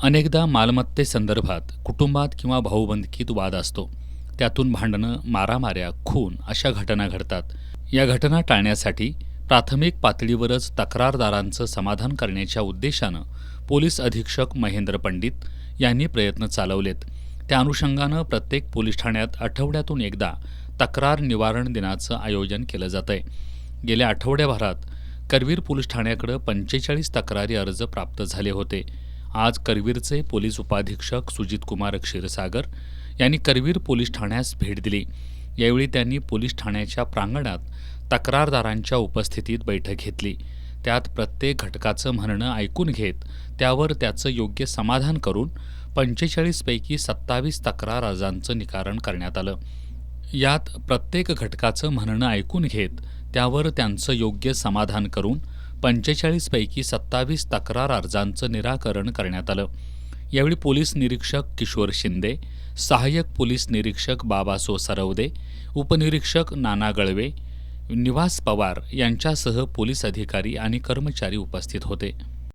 अनेकदा मालमत्तेसंदर्भात कुटुंबात किंवा भाऊबंदकीत वाद असतो. त्यातून भांडणं, मारामाऱ्या, खून अशा घटना घडतात. या घटना टाळण्यासाठी प्राथमिक पातळीवरच तक्रारदारांचं समाधान करण्याच्या उद्देशानं पोलीस अधीक्षक महेंद्र पंडित यांनी प्रयत्न चालवलेत. त्या अनुषंगानं प्रत्येक पोलीस ठाण्यात आठवड्यातून एकदा तक्रार निवारण दिनाचं आयोजन केलं जातंय. गेल्या आठवड्याभरात करवीर पोलीस ठाण्याकडे 45 तक्रारी अर्ज प्राप्त झाले होते. आज करवीरचे पोलीस उपाधीक्षक सुजितकुमार क्षीरसागर यांनी करवीर पोलीस ठाण्यास भेट दिली. यावेळी त्यांनी पोलीस ठाण्याच्या प्रांगणात तक्रारदारांच्या उपस्थितीत बैठक घेतली. त्यात प्रत्येक घटकाचं म्हणणं ऐकून घेत त्यावर त्याचं योग्य समाधान करून 45 पैकी 27 तक्रार अर्जांचं निराकरण करण्यात आलं. यात प्रत्येक घटकाचं म्हणणं ऐकून घेत त्यावर त्यांचं योग्य समाधान करून 45 पैकी 27 तक्रार अर्जांचं निराकरण करण्यात आलं. यावेळी पोलीस निरीक्षक किशोर शिंदे, सहाय्यक पोलीस निरीक्षक बाबासो सरवदे, उपनिरीक्षक नाना गळवे, निवास पवार यांच्यासह पोलीस अधिकारी आणि कर्मचारी उपस्थित होते.